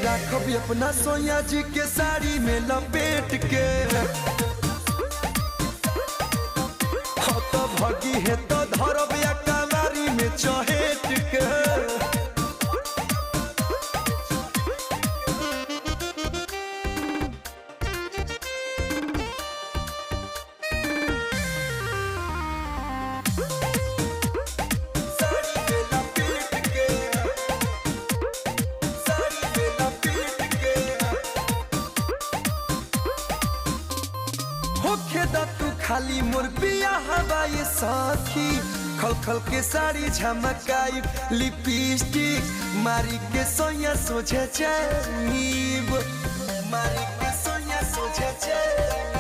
राखब अपना सोया जी के साड़ी में लपेट के। हाँ तो भगी है तो धरब या कलारी में चहेट के। तू खाली मोर पिया हवा ये साथी, खल खल के साड़ी झमकाई लिपस्टिक मारी के सोया सोझे जाइब, मारी के सोया सोझे जाइब।